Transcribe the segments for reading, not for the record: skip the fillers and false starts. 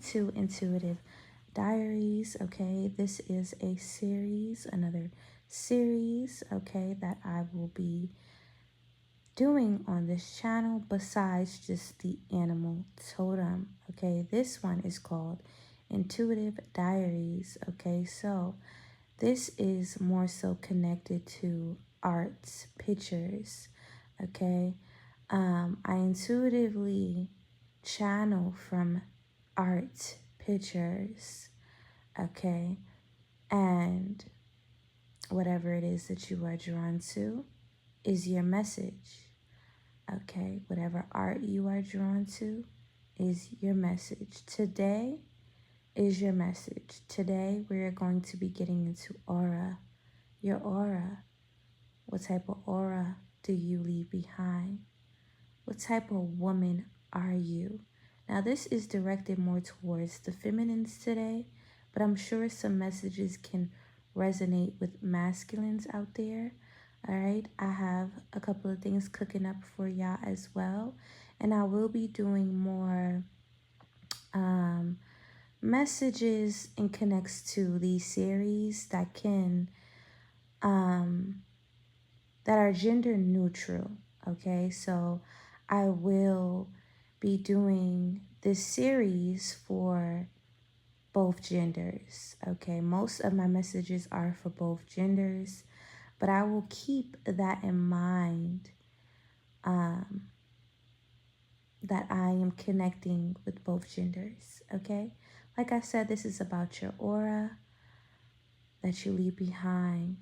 To Intuitive Diaries, okay? This is a series, another series, okay, that I will be doing on this channel besides just the animal totem, okay? This one is called Intuitive Diaries, okay? So this is more so connected to arts, pictures, okay? I intuitively channel from art, pictures, okay? And whatever it is that you are drawn to is your message, okay? Whatever art you are drawn to is your message. Today is your message. Today we are going to be getting into aura, your aura. What type of aura do you leave behind? What type of woman are you? Now, this is directed more towards the feminines today, but I'm sure some messages can resonate with masculines out there. All right, I have a couple of things cooking up for y'all as well, and I will be doing more messages and connects to these series that can that are gender neutral. Okay, so I will be doing this series for both genders. Okay, most of my messages are for both genders, but I will keep that in mind, that I am connecting with both genders. Okay, like I said, this is about your aura that you leave behind.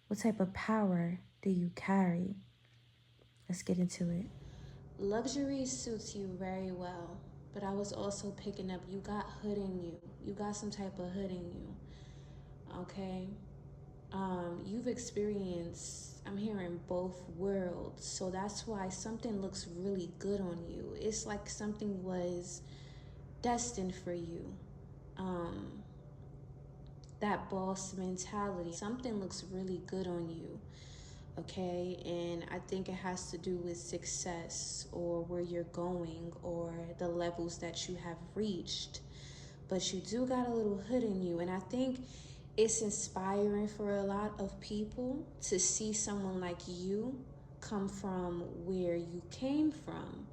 What type of power do you carry? Let's get into it. Luxury suits you very well, but I was also picking up you got hood in you. You got some type of hood in you. Okay? You've experienced, I'm hearing both worlds. So that's why something looks really good on you. It's like something was destined for you. Um, that boss mentality. Something looks really good on you. Okay, and I think it has to do with success or where you're going or the levels that you have reached. But you do got a little hood in you, and I think it's inspiring for a lot of people to see someone like you come from where you came from,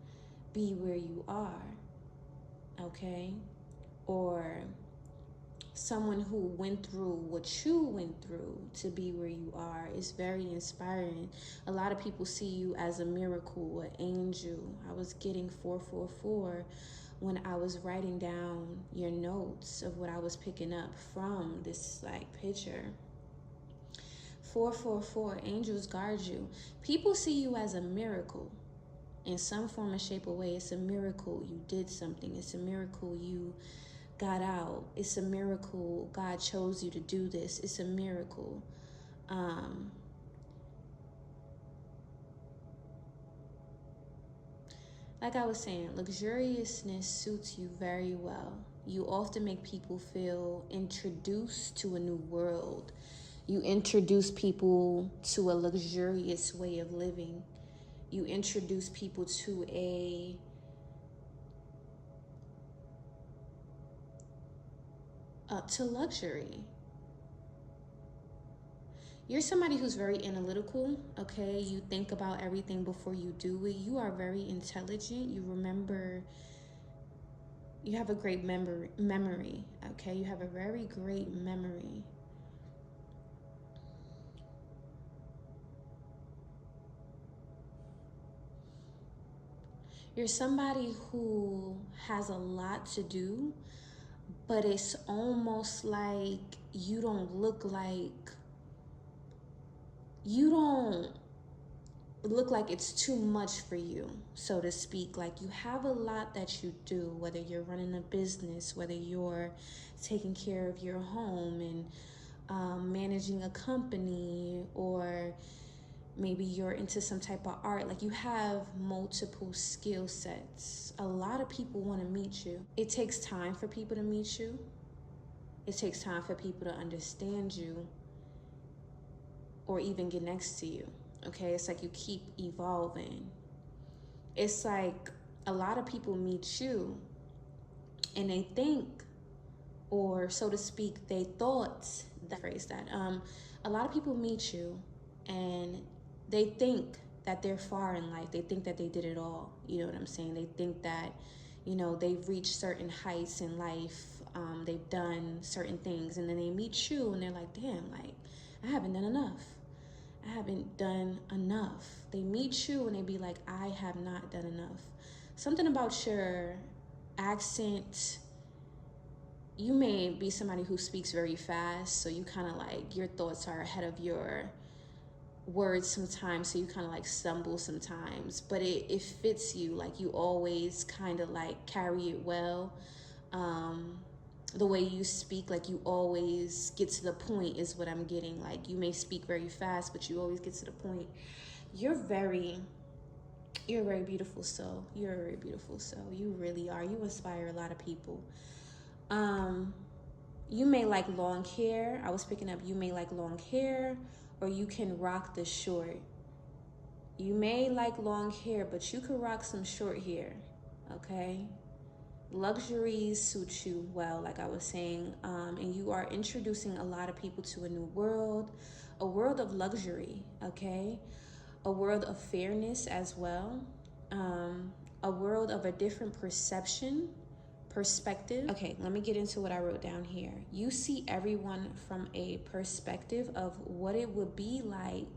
be where you are, okay? Or someone who went through what you went through to be where you are is very inspiring. A lot of people see you as a miracle, an angel. I was getting 444 when I was writing down your notes of what I was picking up from this like picture. 444, angels guard you. People see you as a miracle in some form or shape or way. It's a miracle you did something. It's a miracle you got out. It's a miracle God chose you to do this. It's a miracle. Like I was saying, luxuriousness suits you very well. You often make people feel introduced to a new world. You introduce people to a luxurious way of living. You introduce people to luxury. You're somebody who's very analytical, okay? You think about everything before you do it. You are very intelligent. You remember, you have a great memory, okay? You have a very great memory. You're somebody who has a lot to do, but it's almost like you don't look like it's too much for you, so to speak. Like you have a lot that you do, whether you're running a business, whether you're taking care of your home and managing a company, or maybe you're into some type of art. Like you have multiple skill sets. A lot of people want to meet you. It takes time for people to meet you. It takes time for people to understand you or even get next to you. Okay, it's like you keep evolving. It's like a lot of people meet you And they think, or so to speak, they thought that phrase that a lot of people meet you and they think that they're far in life. They think that they did it all. You know what I'm saying? They think that, you know, they've reached certain heights in life. They've done certain things, and then they meet you and they're like, damn, like, I haven't done enough. I haven't done enough. They meet you and they be like, I have not done enough. Something about your accent, you may be somebody who speaks very fast, so you kind of like, your thoughts are ahead of your words sometimes, so you kind of like stumble sometimes, but it fits you. Like, you always kind of like carry it well. The way you speak, like, you always get to the point is what I'm getting. Like, you may speak very fast, but you always get to the point. You're you're a very beautiful soul. You're a very beautiful soul. You really are. You inspire a lot of people. um you may like long hair. I was picking up, you may like long hair, or you can rock the short. You may like long hair, but you could rock some short hair, okay? Luxuries suit you well, like I was saying, and you are introducing a lot of people to a new world, a world of luxury, okay? A world of fairness as well, a world of a different perspective. Okay, let me get into what I wrote down here. You see everyone from a perspective of what it would be like,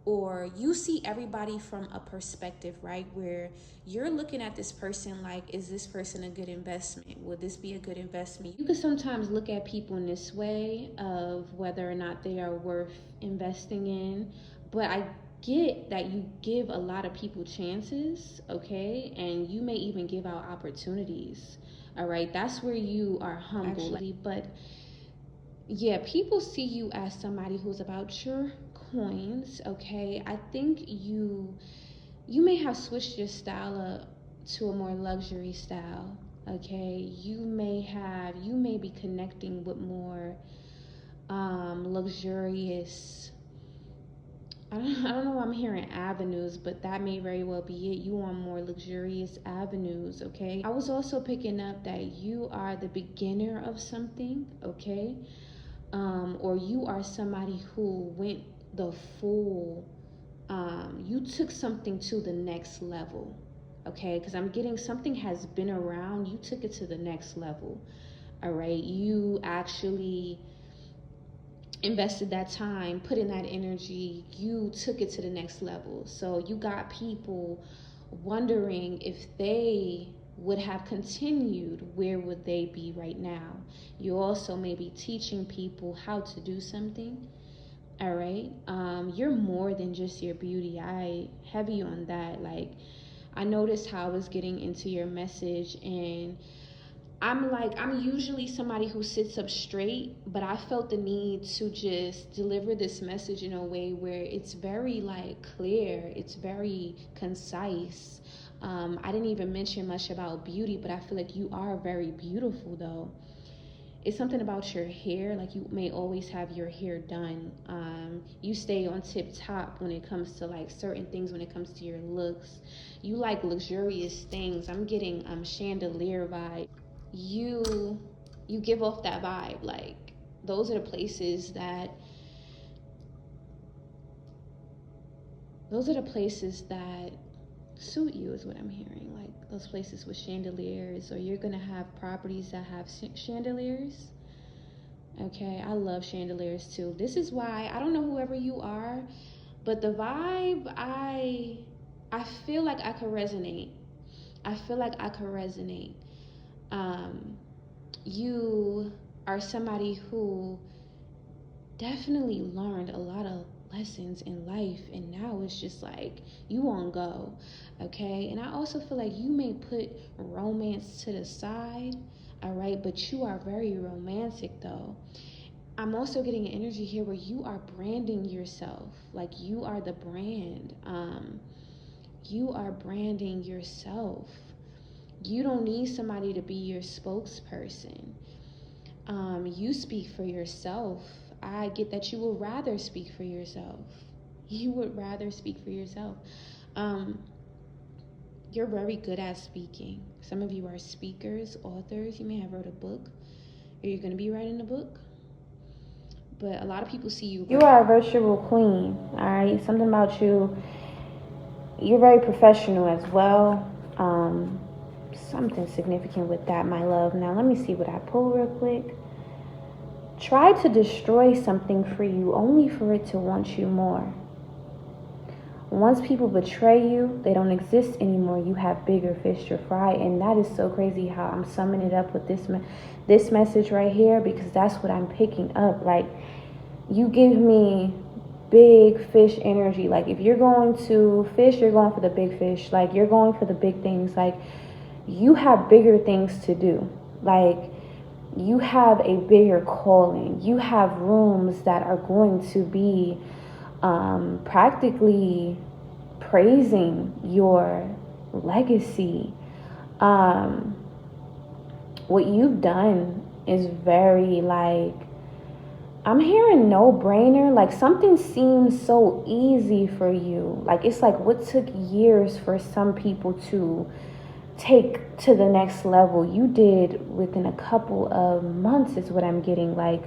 or you see everybody from a perspective, right, where you're looking at this person like, is this person a good investment? Would this be a good investment? You could sometimes look at people in this way of whether or not they are worth investing in, but I get that you give a lot of people chances, okay, and you may even give out opportunities. All right, that's where you are humble. Actually, but yeah, people see you as somebody who's about your coins, okay? I think you may have switched your style up to a more luxury style, okay? You may be connecting with more luxurious, I don't know why I'm hearing avenues, but that may very well be it. You on more luxurious avenues, okay? I was also picking up that you are the beginner of something, okay? Or you are somebody who went the full, you took something to the next level, okay? Because I'm getting something has been around, you took it to the next level, all right? You actually invested that time, put in that energy, you took it to the next level. So you got people wondering if they would have continued, where would they be right now? You also may be teaching people how to do something. All right. You're more than just your beauty. I heavy on that. Like, I noticed how I was getting into your message, and I'm usually somebody who sits up straight, but I felt the need to just deliver this message in a way where it's very like clear, it's very concise. I didn't even mention much about beauty, but I feel like you are very beautiful though. It's something about your hair, like you may always have your hair done. You stay on tip top when it comes to like certain things, when it comes to your looks. You like luxurious things. I'm getting chandelier vibe. You you give off that vibe. Like, those are the places that suit you, is what I'm hearing. Like, those places with chandeliers, or you're gonna have properties that have chandeliers. Okay, I love chandeliers too. This is why, I don't know whoever you are, but the vibe, I feel like I could resonate. I feel like I could resonate. um you are somebody who definitely learned a lot of lessons in life, and now it's just like you on go, okay? And I also feel like you may put romance to the side, all right, but you are very romantic though. I'm also getting an energy here where you are branding yourself, like you are the brand. You are branding yourself. You don't need somebody to be your spokesperson. You speak for yourself. I get that you would rather speak for yourself. You would rather speak for yourself. Um, You're very good at speaking. Some of you are speakers, authors. You may have wrote a book, or you're going to be writing a book. But a lot of people see you. You are a virtual queen, all right? Something about you. You're very professional as well. Something significant with that, my love. Now, let me see what I pull real quick. Try to destroy something for you only for it to want you more. Once people betray you, they don't exist anymore. You have bigger fish to fry, and that is so crazy how I'm summing it up with this message right here, because that's what I'm picking up. Like, you give me big fish energy. Like, if you're going to fish, you're going for the big fish. Like, you're going for the big things. Like, you have bigger things to do. Like, you have a bigger calling. You have rooms that are going to be practically praising your legacy. What you've done is very, like, I'm hearing no brainer. Like, something seems so easy for you. Like, it's like what took years for some people to take to the next level, you did within a couple of months, is what I'm getting. Like,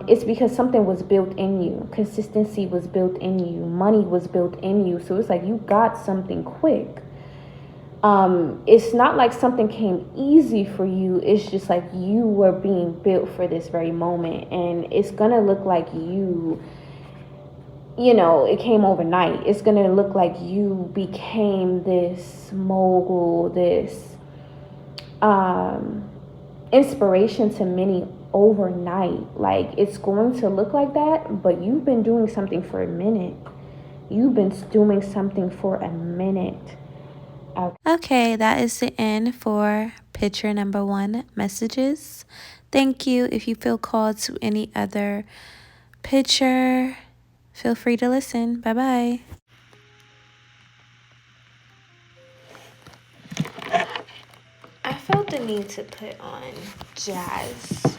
it's because something was built in you. Consistency was built in you. Money was built in you. So it's like you got something quick. It's not like something came easy for you. It's just like you were being built for this very moment. And it's going to look like it came overnight. It's going to look like you became this mogul, this inspiration to many overnight. Like, it's going to look like that, but you've been doing something for a minute. You've been doing something for a minute. Okay, that is the end for picture number 1, messages. Thank you. If you feel called to any other picture, feel free to listen. Bye-bye. I felt the need to put on jazz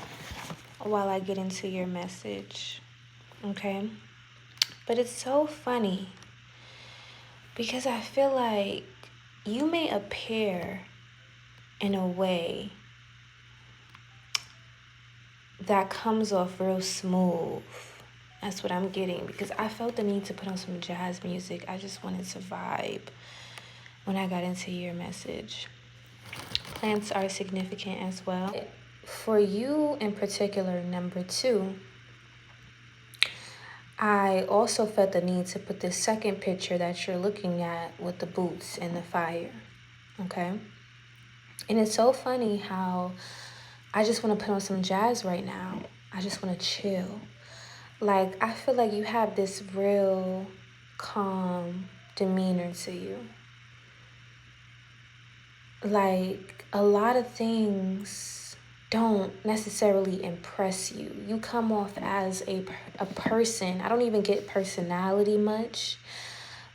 while I get into your message, okay? But it's so funny because I feel like you may appear in a way that comes off real smooth. That's what I'm getting, because I felt the need to put on some jazz music. I just wanted to vibe when I got into your message. Plants are significant as well. For you in particular, number 2, I also felt the need to put this second picture that you're looking at with the boots and the fire, okay? And it's so funny how I just want to put on some jazz right now. I just want to chill. Like, I feel like you have this real calm demeanor to you. Like, a lot of things don't necessarily impress you. You come off as a person. I don't even get personality much,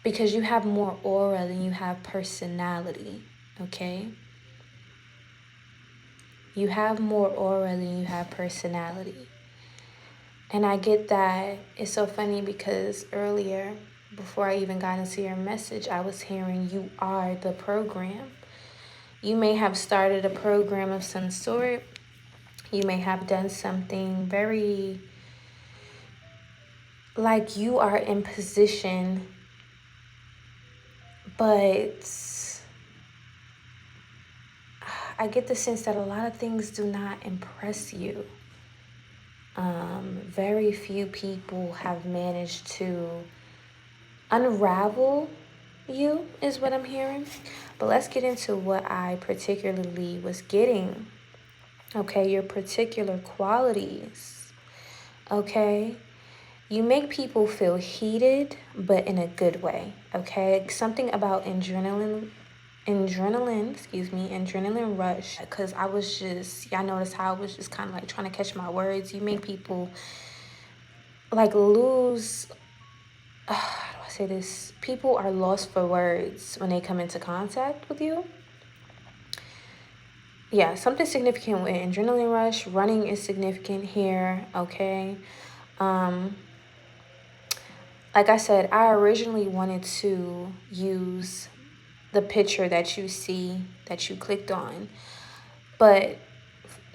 because you have more aura than you have personality, okay? You have more aura than you have personality. And I get that. It's so funny because earlier, before I even got into your message, I was hearing you are the program. You may have started a program of some sort. You may have done something very, like, you are in position, but I get the sense that a lot of things do not impress you. Very few people have managed to unravel you, is what I'm hearing. But let's get into what I particularly was getting. Okay, your particular qualities. Okay, you make people feel heated, but in a good way. Okay, something about adrenaline rush, because y'all notice how I was just kind of like trying to catch my words. You make people like lose, how do I say this? People are lost for words when they come into contact with you. Yeah, something significant with adrenaline rush. Running is significant here, okay? Like I said, I originally wanted to use the picture that you see that you clicked on. But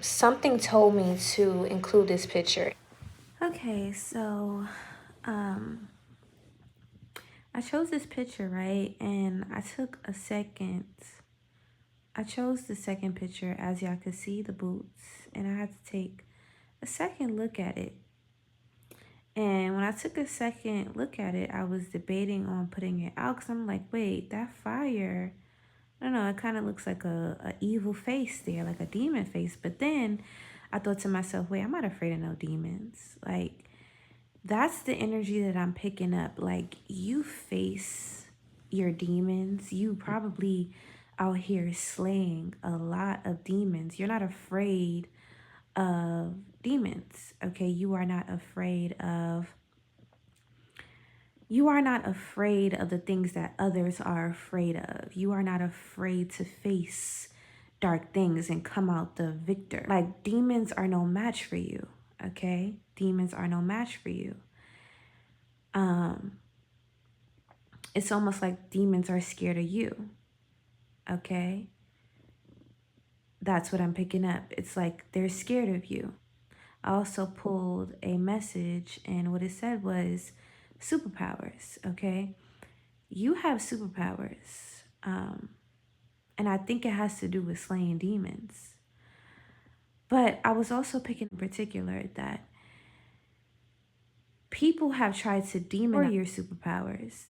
something told me to include this picture. Okay, so I chose this picture, right? And I took a second. I chose the second picture, as y'all could see, the boots, and I had to take a second look at it. And when I took a second look at it, I was debating on putting it out because I'm like, wait, that fire, I don't know, it kind of looks like a evil face there, like a demon face. But then I thought to myself, wait, I'm not afraid of no demons. Like, that's the energy that I'm picking up. Like, you face your demons. You probably out here slaying a lot of demons. You're not afraid of demons, okay? You are not afraid of the things that others are afraid of. You are not afraid to face dark things and come out the victor. Like, demons are no match for you, okay? Demons are no match for you. It's almost like demons are scared of you, okay? That's what I'm picking up. It's like they're scared of you. I also pulled a message, and what it said was superpowers, okay? You have superpowers, and I think it has to do with slaying demons. But I was also picking in particular that people have tried to demonize your superpowers.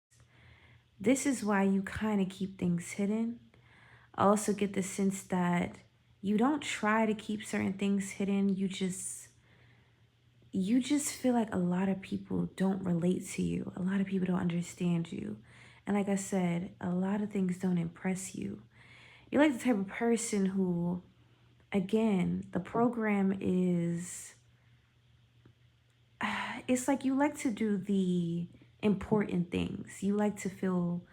This is why you kind of keep things hidden. I also get the sense that you don't try to keep certain things hidden. You just feel like a lot of people don't relate to you. A lot of people don't understand you. And like I said, a lot of things don't impress you. You're like the type of person who, again, the program is, it's like you like to do the important things. You like to feel,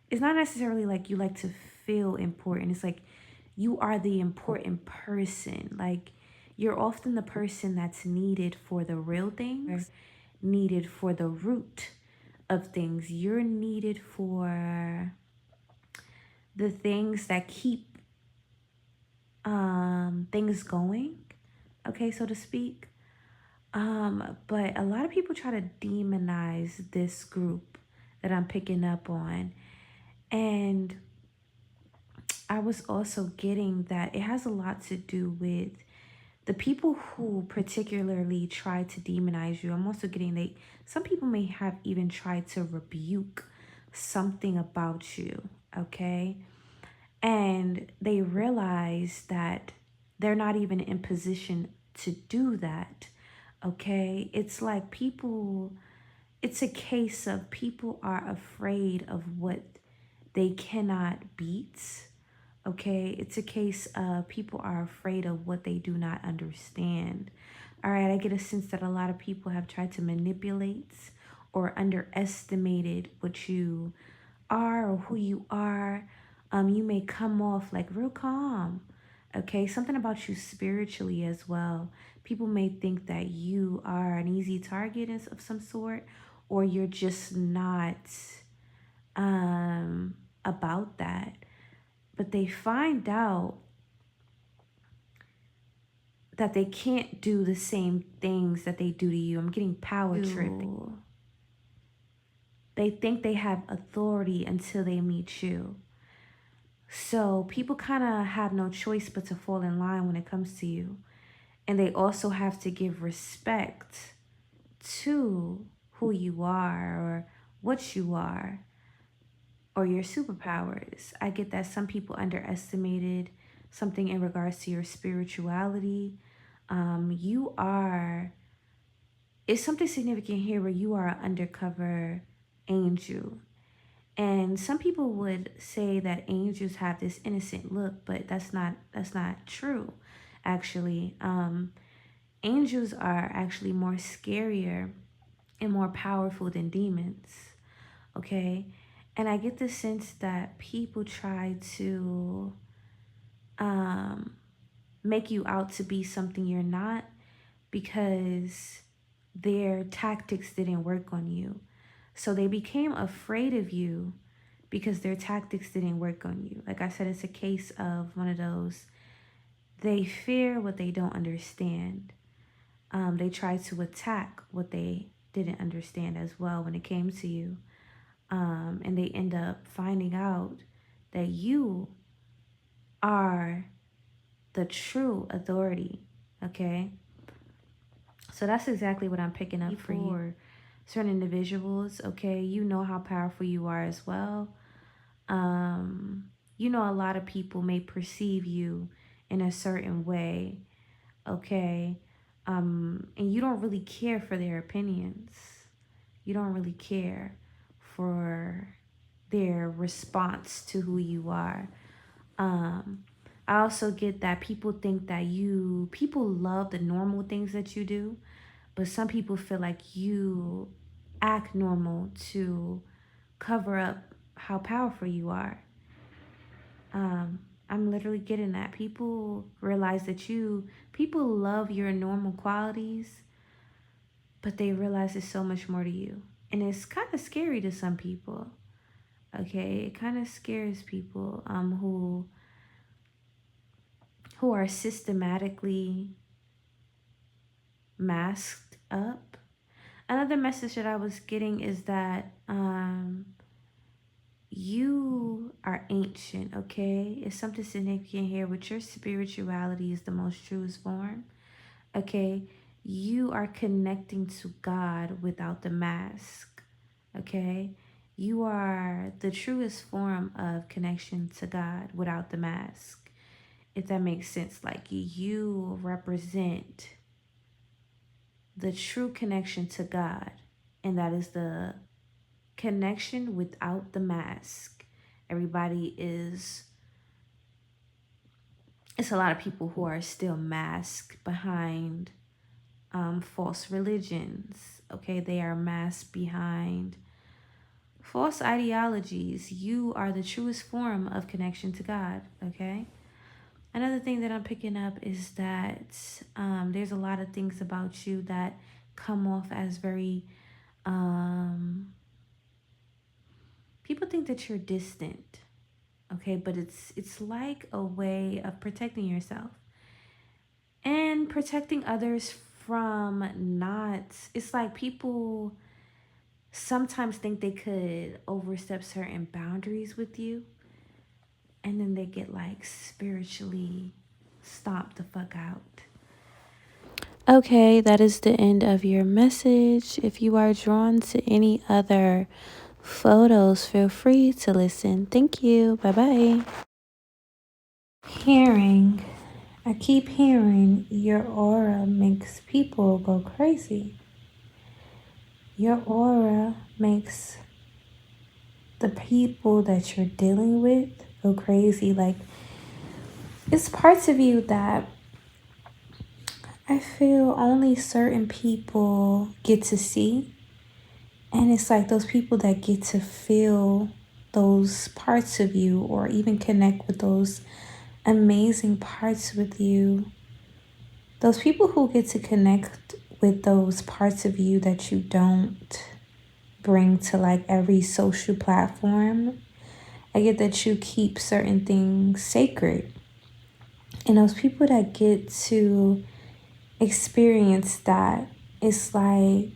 it's not necessarily like you like to feel important. It's like you are the important person. Like, you're often the person that's needed for the real things, needed for the root of things. You're needed for the things that keep things going, okay, so to speak. But a lot of people try to demonize this group that I'm picking up on. And I was also getting that it has a lot to do with the people who particularly try to demonize you. I'm also getting that some people may have even tried to rebuke something about you, okay? And they realize that they're not even in position to do that, okay? It's like people, it's a case of people are afraid of what they cannot beat, okay? It's a case of people are afraid of what they do not understand. All right, I get a sense that a lot of people have tried to manipulate or underestimated what you are or who you are. You may come off like real calm, okay? Something about you spiritually as well. People may think that you are an easy target of some sort, or you're just not about that. But they find out that they can't do the same things that they do to you. I'm getting power tripping. They think they have authority until they meet you. So people kind of have no choice but to fall in line when it comes to you. And they also have to give respect to who you are or what you are or your superpowers. I get that some people underestimated something in regards to your spirituality. You are, it's something significant here where you are an undercover angel. And some people would say that angels have this innocent look, but that's not true. Actually, angels are actually more scarier and more powerful than demons. Okay, and I get the sense that people try to make you out to be something you're not because their tactics didn't work on you. So they became afraid of you because their tactics didn't work on you. Like I said, it's a case of one of those, they fear what they don't understand. They try to attack what they didn't understand as well when it came to you. And they end up finding out that you are the true authority, okay? So that's exactly what I'm picking up for you. Certain individuals, okay, you know how powerful you are as well. You know, a lot of people may perceive you in a certain way, okay? And you don't really care for their opinions. You don't really care for their response to who you are. I also get that people think that people love the normal things that you do, but some people feel like you act normal to cover up how powerful you are. I'm literally getting that. People realize that people love your normal qualities, but they realize there's so much more to you. And it's kind of scary to some people. Okay, it kind of scares people who are systematically masked up. Another message that I was getting is that you are ancient, okay? It's something significant here with your spirituality is the most truest form, okay? You are connecting to God without the mask, okay? You are the truest form of connection to God without the mask, if that makes sense. Like you represent the true connection to God, and that is the connection without the mask. Everybody is, it's a lot of people who are still masked behind false religions. Okay, they are masked behind false ideologies. You are the truest form of connection to God. Okay. Another thing that I'm picking up is that there's a lot of things about you that come off as very people think that you're distant, okay, but it's like a way of protecting yourself and protecting others from not, it's like people sometimes think they could overstep certain boundaries with you, and then they get like spiritually stomped the fuck out. Okay, that is the end of your message. If you are drawn to any other photos, feel free to listen. Thank you. Bye-bye. I keep hearing your aura makes people go crazy. Your aura makes the people that you're dealing with go crazy. Like, it's parts of you that I feel only certain people get to see. And it's like those people that get to feel those parts of you or even connect with those amazing parts with you. Those people who get to connect with those parts of you that you don't bring to like every social platform. I get that you keep certain things sacred. And those people that get to experience that, it's like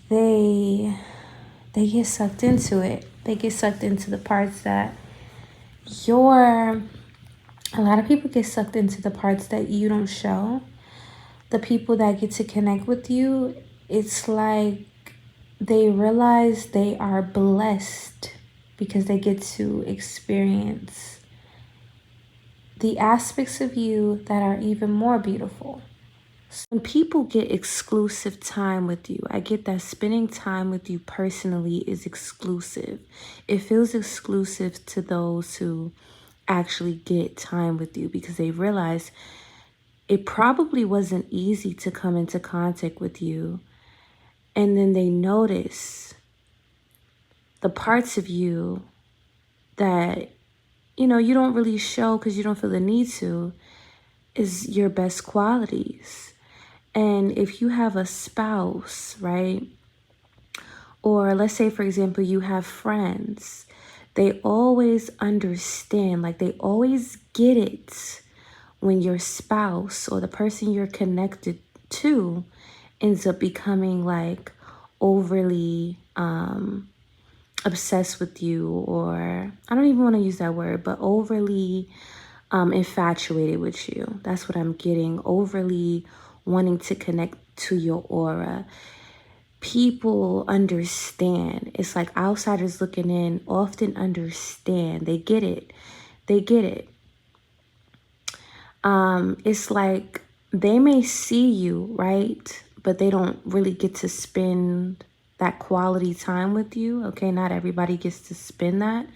they get sucked into it. They get sucked into the parts that a lot of people get sucked into the parts that you don't show. The people that get to connect with you, it's like they realize they are blessed because they get to experience the aspects of you that are even more beautiful. When people get exclusive time with you, I get that spending time with you personally is exclusive. It feels exclusive to those who actually get time with you because they realize it probably wasn't easy to come into contact with you. And then they notice the parts of you that, you don't really show because you don't feel the need to, is your best qualities. And if you have a spouse, right, Or let's say, for example, you have friends. They always understand, like they always get it when your spouse or the person you're connected to ends up becoming like overly obsessed with you, or I don't even want to use that word, but overly infatuated with you. That's what I'm getting. Overly wanting to connect to your aura. People understand. It's like outsiders looking in often understand. They get it. They get it. It's like they may see you, right? But they don't really get to spend that quality time with you. Okay, not everybody gets to spend that.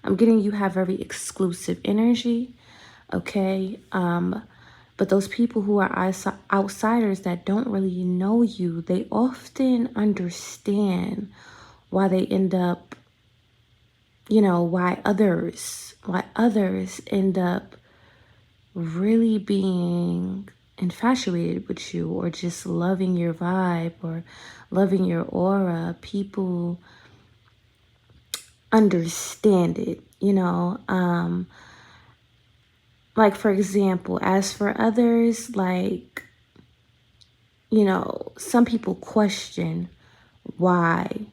I'm getting you have very exclusive energy. Okay. But those people who are outsiders that don't really know you, they often understand why they end up, why others end up really being infatuated with you, or just loving your vibe, or loving your aura. People understand it, like, for example, as for others, like, some people question why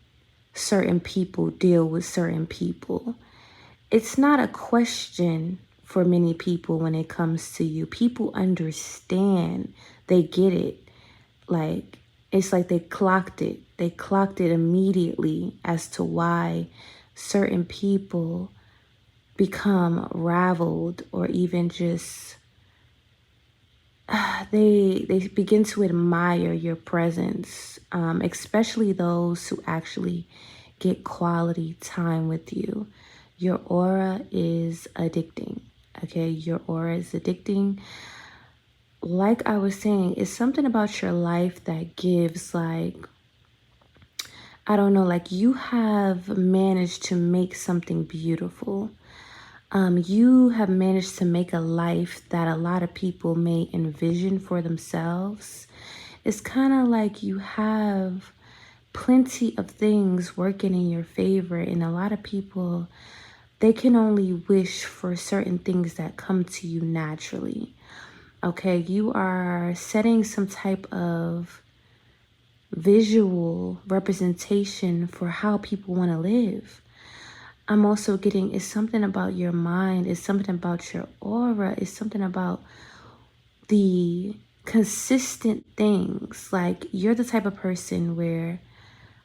certain people deal with certain people. It's not a question for many people when it comes to you. People understand, they get it. Like, it's like they clocked it. They clocked it immediately as to why certain people become raveled, or even just they begin to admire your presence, especially those who actually get quality time with you. Your aura is addicting. Okay, your aura is addicting. Like I was saying, it's something about your life that gives, like, I don't know, like you have managed to make something beautiful. You have managed to make a life that a lot of people may envision for themselves. It's kind of like you have plenty of things working in your favor, and a lot of people, they can only wish for certain things that come to you naturally. Okay, you are setting some type of visual representation for how people want to live. I'm also getting, it's something about your mind, it's something about your aura, it's something about the consistent things. Like, you're the type of person where,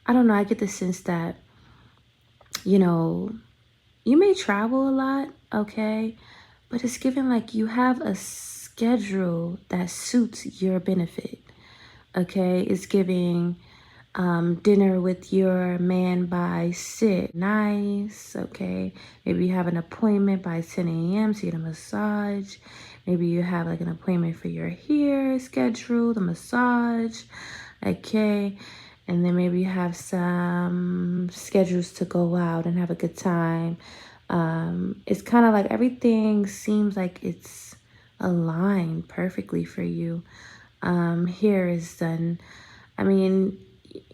I don't know, I get the sense that, you may travel a lot, okay? But it's given like you have a schedule that suits your benefit, okay? It's giving dinner with your man by 6. Nice, okay? Maybe you have an appointment by 10 a.m. to get a massage. Maybe you have like an appointment for your hair scheduled, a massage, okay? And then maybe you have some schedules to go out and have a good time. It's kind of like everything seems like it's aligned perfectly for you. Hair is done. I mean,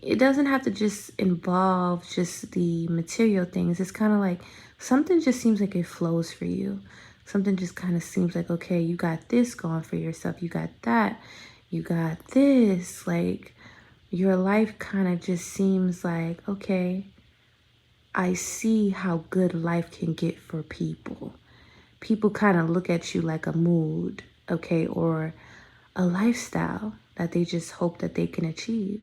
it doesn't have to just involve just the material things. It's kind of like something just seems like it flows for you. Something just kind of seems like, okay, you got this going for yourself. You got that. You got this. Like, your life kind of just seems like, okay, I see how good life can get for people. People kind of look at you like a mood, okay, or a lifestyle that they just hope that they can achieve.